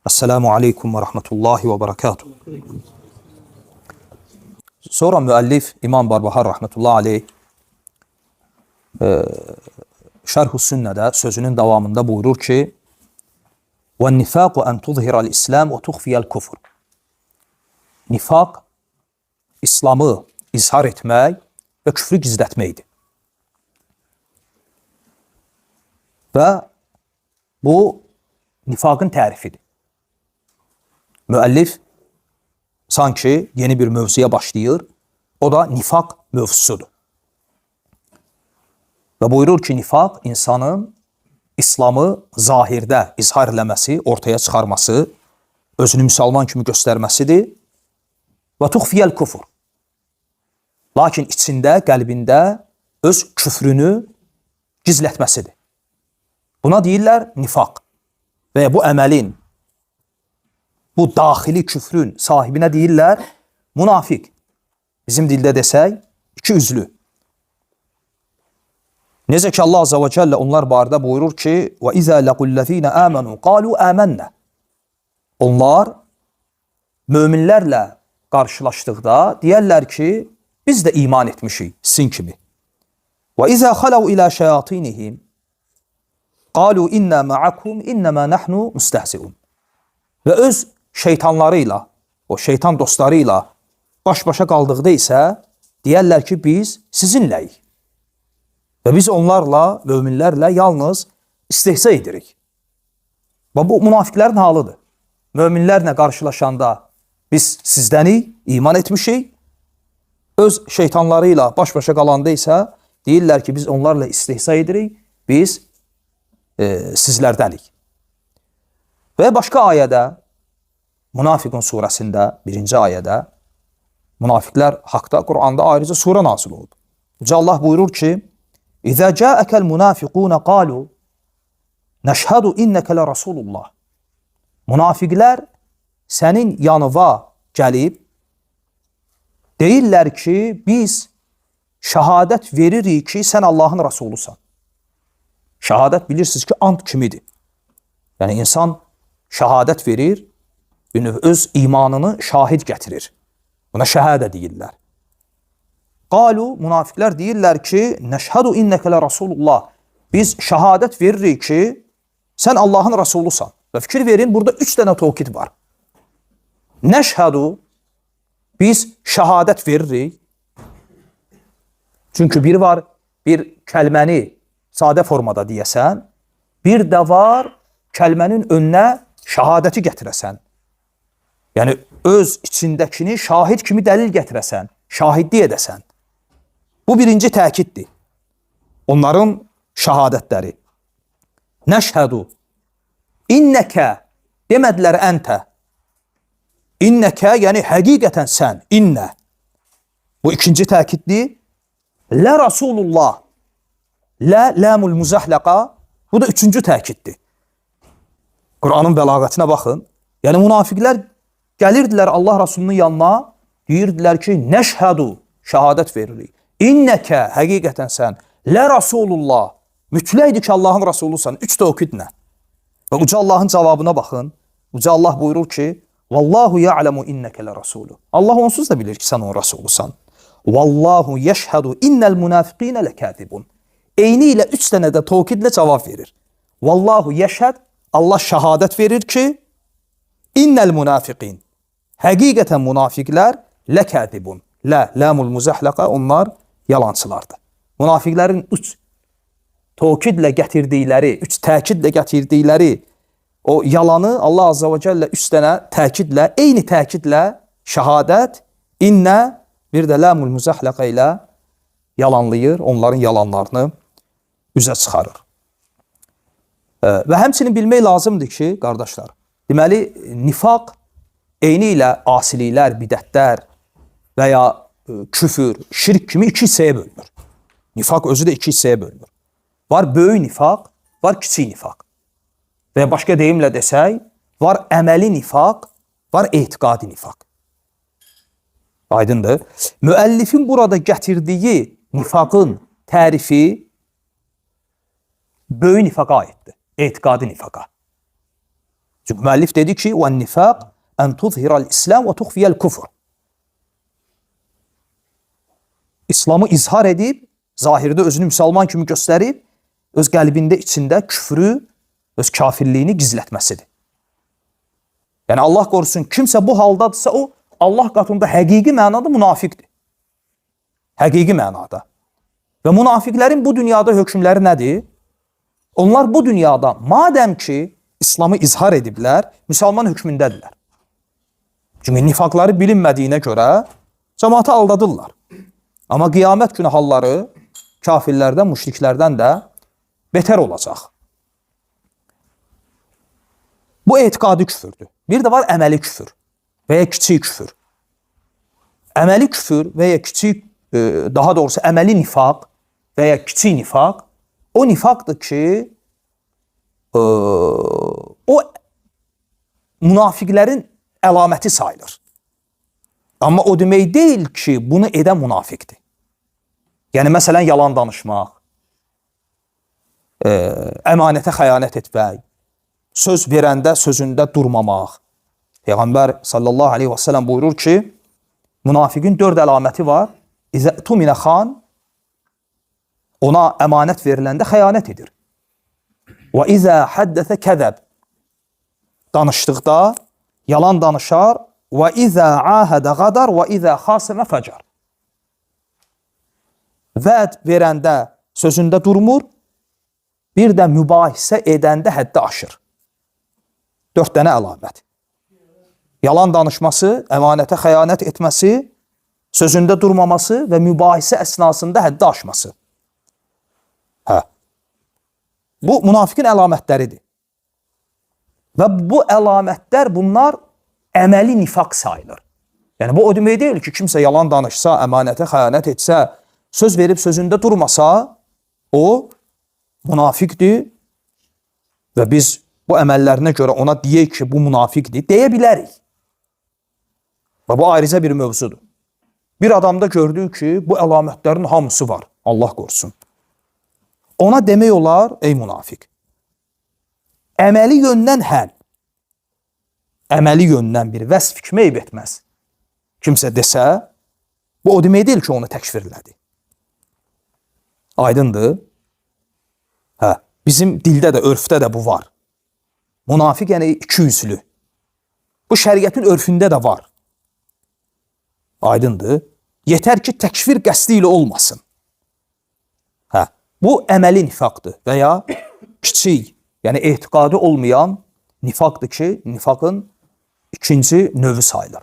Esselamu Aleyküm ve Rahmetullahi ve Berekatuhu. Sonra müellif İmam Barbahar Rahmetullahi Aleyh Şerh-ü Sünnədə sözünün davamında buyurur ki وَالنِّفَاقُ أَنْ تُظْهِرَ الْإِسْلَامُ وَتُخْفِيَ الْكُفْرُ Nifaq, İslamı izhar etmək və küfrü gizlətməkdir. Və bu nifaqın tərifidir. Müəllif sanki yeni bir mövzuya başlayır. O da nifaq mövzusudur. Və buyurur ki, nifaq insanın İslamı zahirdə izhar eləməsi, ortaya çıxarması, özünü müsəlman kimi göstərməsidir. Və tuxfiyəl kufur. Lakin içində, qəlbində öz küfrünü gizlətməsidir. Buna deyirlər nifaq. Və bu əməlin, bu daxili küfrün sahibinə deyirlər münafiq. Bizim dildə desək, iki üzlü. Necə ki Allah Azze ve Celle onlar barədə buyurur ki وَإِذَا لَقُوا الَّذ۪ينَ آمَنُوا قَالُوا آمَنَّا Onlar möminlərlə qarşılaşdıqda deyərlər ki, biz də iman etmişik sizin kimi. وَإِذَا خَلَوْا إِلَى شَيَاطِينِهِمْ قَالُوا إِنَّا مَعَكُمْ إِنَّمَا نَحْنُ مُسْتَهْزِئُونَ Və öz şeytanlarıyla, o şeytan dostlarıyla baş-başa qaldıqda isə deyərlər ki, biz sizinləyik. Və biz onlarla, möminlərlə yalnız istehza edirik. Və bu münafiqlərin halıdır. Möminlərlə qarşılaşanda biz sizdənik, iman etmişik. Öz şeytanlarıyla baş-başa qalanda isə deyirlər ki, biz onlarla istehza edirik, biz sizlərdənik. Və başqa ayədə, Münafiqun surəsində, 1-ci ayədə, münafiqlər haqda Qur'anda ayrıca surə nazil oldu. Yüce Allah buyurur ki, İzə cəəkəl münafiqunə qalu nəşhədu innəkə lə Rasulullah. Münafiqlər sənin yanıva gəlib, deyirlər ki, biz şəhadət veririk ki, sən Allahın Rasulusan. Şəhadət bilirsiniz ki, ant kimidir. Yəni, insan şəhadət verir, öz imanını şahid gətirir. Buna şəhadə deyirlər. Qalu, münafiqlər deyirlər ki, nəşhədu innəkə lə Rasulullah. Biz şəhadət veririk ki, sən Allahın Rasulusan. Və fikir verin, burada 3 dənə tövkid var. Nəşhədu, biz şəhadət veririk. Çünki biri var, bir kəlməni sadə formada deyəsən, bir də var, kəlmənin önünə şəhadəti gətirəsən. Yəni, öz içindəkini şahid kimi dəlil gətirəsən, şahidlik edəsən. Bu birinci təkiddir. Onların şəhadətləri. Nəşhədu. İnnəkə. Demədilər əntə. İnnəkə, yəni həqiqətən sən. İnnə. Bu ikinci təkiddir. Lə Rasulullah. Lə ləmul müzəhləqa. Bu da üçüncü təkiddir. Qur'anın bəlağətinə baxın. Yəni münafiqlər gəlirdilər Allah Rasulunun yanına, deyirdilər ki, nəşhədu, şəhadət veririk. İnnəkə, həqiqətən sən, lə Rasulullah, mütləqdir ki, Allahın Rasulusan, 3 tövkidlə. Və Uca Allahın cavabına baxın. Uca Allah buyurur ki, Vallahu ya'lemu innəkə lə Rasulu. Allah onsuz da bilir ki, sən onun Rasulusan. Vallahu yəşhədu innəl münafiqinə ləkədibun. Eyni ilə 3 dənə də tövkidlə cavab verir. Vallahu yəşhəd, Allah şəhadət verir ki, innəl münafiqin. Həqiqətən münafiqlər ləkədibun. Ləmul müzəhləqə, onlar yalancılardır. Münafiqlərin 3 təkidlə gətirdikləri, 3 təkidlə gətirdikləri o yalanı Allah Azze ve Celle 3 dənə təkidlə, eyni təkidlə şəhadət, innə, bir də ləmul müzəhləqə ilə yalanlayır, onların yalanlarını üzə çıxarır. Və həmçinin bilmək lazımdır ki, qardaşlar, deməli, nifaq eyni ilə asiliklər, bidətlər və ya küfür, şirk kimi 2 hissəyə bölünür. Nifaq özü də 2 hissəyə bölünür. Var böyük nifaq, var kiçik nifaq. Və ya başqa deyimlə desək, var əməli nifaq, var etiqadi nifaq. Aydındır. Müəllifin burada gətirdiyi nifaqın tərifi böyük nifaqa aiddir. Etiqadi nifaqa. Çünki müəllif dedi ki, "Ven-nifaq en tuzhira'l-islam ve tukhfiya'l-kufr." İslamı izhar edib, zahirdə özünü müsəlman kimi göstərib, öz qəlbində içində küfrü, öz kafirliyini gizlətməsidir. Yəni Allah qorusun, kimsə bu haldadırsa o Allah qatında həqiqi mənada münafiqdir. Həqiqi mənada. Və münafiqlərin bu dünyada hökmləri nədir? Onlar bu dünyada madəm ki İslamı izhar ediblər, müsəlman hökmündədirlər. Çünki nifaqları bilinmədiyinə görə cəmaatı aldadırlar. Amma qiyamət günü halları kafirlərdən, müşriklərdən də betər olacaq. Bu etiqadi küfürdür. Bir də var əməli küfür və ya kiçik küfür. Əməli küfür və ya kiçik, daha doğrusu əməli nifaq və ya kiçik nifaq, o nifaqdır ki, o münafiqlərin əlaməti sayılır. Amma o demək deyil ki, bunu edən münafiqdir. Yəni, məsələn, yalan danışmaq, əmanətə xəyanət etmək, söz verəndə sözündə durmamaq. Peyğəmbər sallallahu aleyhi və səlləm buyurur ki, münafiqin 4 əlaməti var. İzə tuminə xan, ona əmanət veriləndə xəyanət edir. Və izə həddəsə kəzəb, danışdıqda yalan danışar. Və izə ahədə qadar və izə xasimə fəcar. Vəd verəndə sözündə durmur, bir də mübahisə edəndə həddi aşır. 4 dənə əlamət. Yalan danışması, əmanətə xəyanət etməsi, sözündə durmaması və mübahisə əsnasında həddi aşması. Bu, münafiqin əlamətləridir. Və bu əlamətlər, bunlar əməli nifaq sayılır. Yəni, bu o demək deyil ki, kimsə yalan danışsa, əmanətə xəyanət etsə, söz verib sözündə durmasa, o münafiqdir və biz bu əməllərinə görə ona deyək ki, bu münafiqdir, deyə bilərik. Və bu ayrıca bir mövzudur. Bir adamda gördük ki, bu əlamətlərin hamısı var, Allah qorusun. Ona demək olar, ey münafiq, əməli yöndən həl, əməli yöndən bir vəsf kimi eyb etməz. Kimsə desə, bu o demək deyil ki, onu təkfirlədi. Aydındır? Bizim dildə də, örfdə də bu var. Münafiq yəni ikiyüzlü. Bu şəriətin örfündə də var. Aydındır? Yetər ki, təkfir qəsdi ilə olmasın. Bu əməli nifaqdır və ya kiçik, yəni etiqadi olmayan nifaqdır ki, nifaqın ikinci növü sayılır.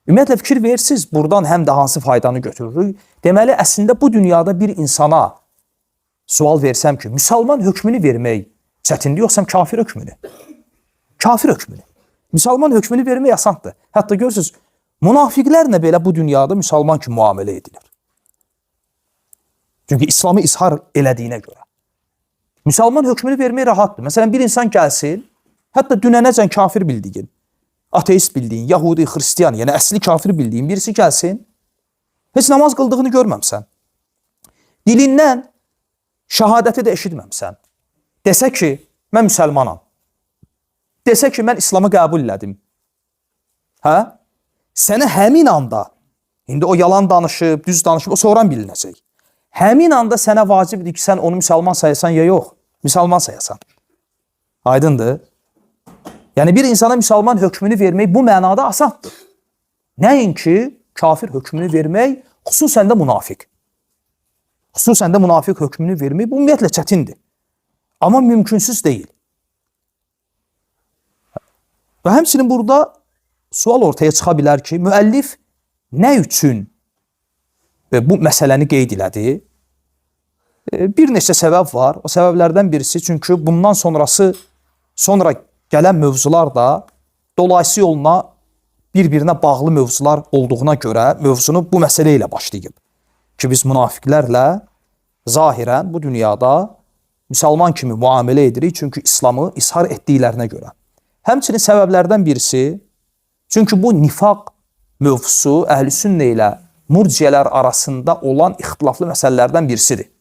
Ümumiyyətlə fikir verirsiniz, buradan həm də hansı faydanı götürürük? Deməli, əslində bu dünyada bir insana sual versəm ki, müsəlman hökmünü vermək çətindir, yoxsa kafir hökmünü? Kafir hökmünü. Müsəlman hökmünü vermək asandır. Hətta görürsünüz, münafiqlərlə belə bu dünyada müsəlman kimi müamilə edilir. Çünki İslamı izhar elədiyinə görə. Müsəlman hökmünü vermək rahatdır. Məsələn, bir insan gəlsin, hətta dünənəcən kafir bildiyin, ateist bildiyin, Yahudi, Xristiyan, yəni əsli kafir bildiyin birisi gəlsin, heç namaz qıldığını görməmsən. Dilindən şəhadəti də eşitməmsən. Desə ki, mən müsəlmanam. Desə ki, mən İslamı qəbul elədim. Sənə həmin anda, indi o yalan danışıb, düz danışıb, o sonradan bilinəcək. Həmin anda sənə vacibdir ki, sən onu müsəlman sayasan ya yox, müsəlman sayasan. Aydındır? Yəni, bir insana müsəlman hökmünü vermək bu mənada asandır. Nəinki kafir hökmünü vermək, xüsusən də münafiq. Xüsusən də münafiq hökmünü vermək, bu ümumiyyətlə çətindir. Amma mümkünsüz deyil. Və həmçinin burada sual ortaya çıxa bilər ki, müəllif nə üçün bu məsələni qeyd elədi? Bir neçə səbəb var. O səbəblərdən birisi, çünki bundan sonra gələn mövzular da dolayısı yoluna bir-birinə bağlı mövzular olduğuna görə mövzunu bu məsələ ilə başlayıb. Ki, biz münafiqlərlə zahirən bu dünyada müsəlman kimi müamilə edirik, çünki İslamı izhar etdiklərinə görə. Həmçinin səbəblərdən birisi, çünki bu nifaq mövzusu əhl-i-sünnə ilə murciyələr arasında olan ixtilaflı məsələlərdən birisidir.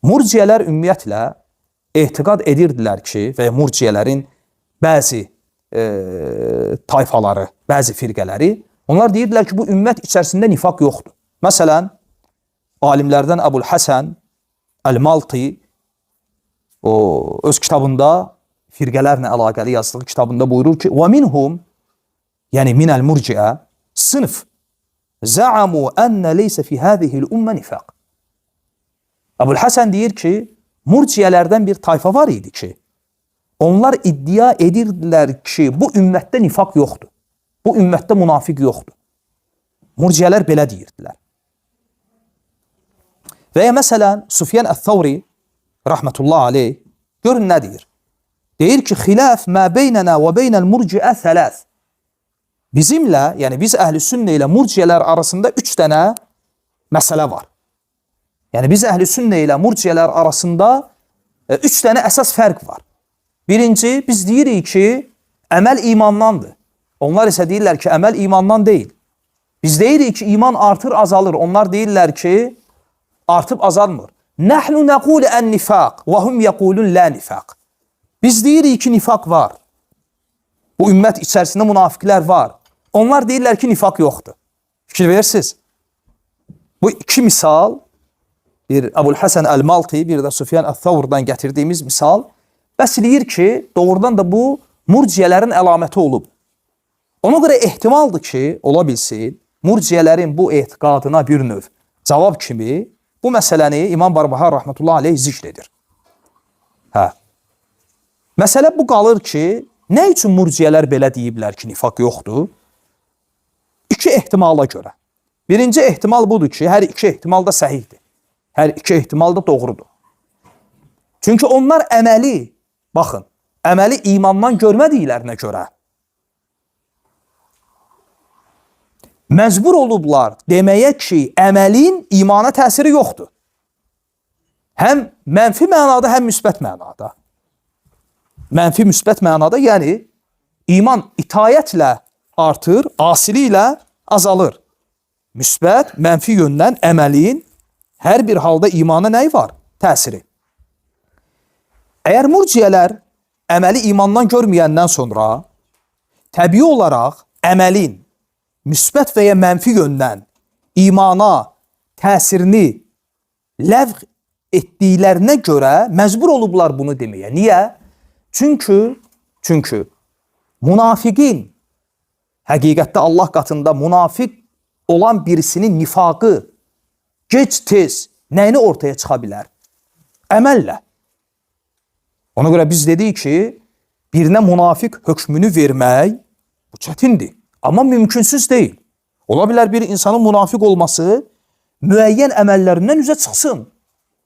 Murciyələr ümumiyyətlə etiqad edirdilər ki, və ya murciyələrin bəzi tayfaları, bəzi firqələri, onlar deyirdilər ki, bu ümmət içərisində nifaq yoxdur. Məsələn, alimlərdən Əbu'l-Həsən Əl-Malti o öz kitabında firqələrlə əlaqəli yazdığı kitabında buyurur ki, və minhum, yəni minəl murciə, sınıf za'amu ənə leysə fi hədihil ümmə nifaq. Əbu'l-Həsən deyir ki, murciyələrdən bir tayfa var idi ki, onlar iddia edirdilər ki, bu ümmətdə nifaq yoxdur. Bu ümmətdə münafiq yoxdur. Murciyələr belə deyirdilər. Və ya məsələn, Sufyan Əth-Thawri, rəhmətullah aleyh, görün nə deyir? Deyir ki, xilaf mə beynənə və beynəl murciə thələth. Bizimlə, yəni biz əhl-i sünnə ilə murciyələr arasında 3 dənə məsələ var. Yəni biz əhl-i sünnə ilə murciyələr arasında 3 dənə əsas fərq var. Birinci, biz deyirik ki, əməl imandandır. Onlar isə deyirlər ki, əməl imandan deyil. Biz deyirik ki, iman artır, azalır. Onlar deyirlər ki, artıb azalmır. Nəhnu nəqulu ən-nifaq və hum yəqulun la nifaq. Biz deyirik ki, nifaq var. Bu ümmət içərisində münafiqlər var. Onlar deyirlər ki, nifaq yoxdur. Fikir verirsiniz. Bu iki misal, bir Əbu'l-Həsən Əl-Malti, bir də Sufyan Əth-Thawrdan gətirdiyimiz misal, bəsləyir ki, doğrudan da bu murciyələrin əlaməti olub. Ona görə ehtimaldır ki, ola bilsin, murciyələrin bu etiqadına bir növ cavab kimi bu məsələni İmam Barbahar rəhmətullah aleyh zikr edir. Məsələ bu qalır ki, nə üçün murciyələr belə deyiblər ki, nifaq yoxdur? İki ehtimala görə. Birinci ehtimal budur ki, hər iki ehtimal da səhihdir. Hər iki ehtimal da doğrudur. Çünki onlar əməli, baxın, əməli imandan görmədiklərinə görə məcbur olublar deməyə ki, əməlin imana təsiri yoxdur. Həm mənfi mənada, həm müsbət mənada. Mənfi müsbət mənada, yəni iman itayətlə artır, asili ilə azalır. Müsbət, mənfi yöndən əməlin hər bir halda imana nəyi var? Təsiri. Əgər murciyələr əməli imandan görməyəndən sonra təbii olaraq əməlin müsbət və ya mənfi yöndən imana təsirini ləğv etdiklərinə görə məcbur olublar bunu deməyə. Niyə? Çünki münafiqin həqiqətdə Allah qatında münafiq olan birisinin nifaqı gec-tez nəyini ortaya çıxa bilər? Əməllə. Ona görə biz dedik ki, birinə münafiq hökmünü vermək bu çətindir. Amma mümkünsüz deyil. Ola bilər bir insanın münafiq olması müəyyən əməllərindən üzə çıxsın.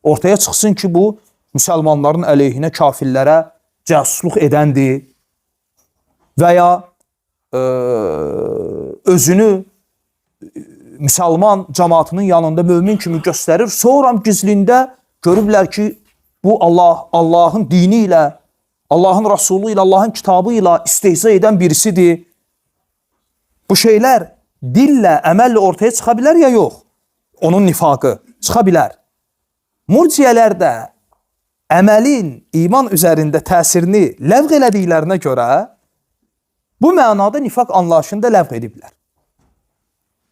Ortaya çıxsın ki, bu müsəlmanların əleyhinə, kafirlərə cəsusluq edəndir və ya özünü müsəlman cəmaatının yanında mömin kimi göstərir. Sonra gizlində görüblər ki, bu Allahın dini ilə, Allahın Rasulü ilə, Allahın kitabı ilə istehza edən birisidir. Bu şeylər dillə, əməllə ortaya çıxa bilər ya yox? Onun nifaqı çıxa bilər. Murciyələr də əməlin iman üzərində təsirini ləğv elədiklərinə görə bu mənada nifaq anlayışında ləğv ediblər.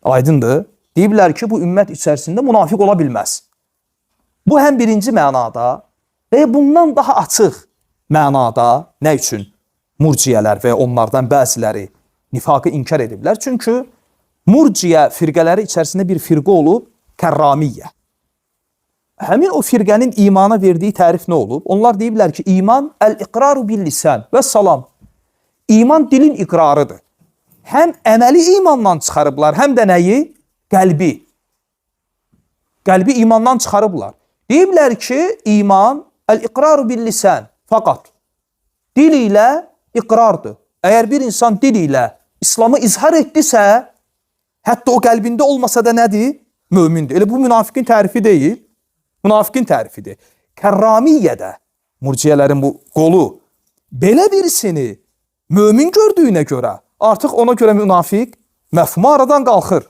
Aydındır. Deyiblər ki, bu ümmət içərisində münafiq ola bilməz. Bu həm birinci mənada və bundan daha açıq mənada nə üçün murciyələr və onlardan bəziləri nifaqı inkar ediblər? Çünki murciyə firqələri içərisində bir firqə olub, kərramiyyə. Həmin o firqənin imana verdiyi tərif nə olub? Onlar deyiblər ki, iman əl-iqraru bil-lisan və salam. İman dilin iqrarıdır. Həm əməli imandan çıxarıblar, həm də nəyi? Qəlbi. Qəlbi imandan çıxarıblar. Deyiblər ki, iman əl-iqraru bil-lisan faqat. Dil ilə iqrardır. Əgər bir insan dil ilə İslamı izhar etdisə, hətta o qəlbində olmasa da nədir? Mömindir. Elə bu münafiqin tərifi deyil. Münafiqin tərifidir. Kərramiyyədə, murciyələrin bu qolu, belə birisini mömin gördüyünə görə, artıq ona görə münafiq məfhumu aradan qalxır.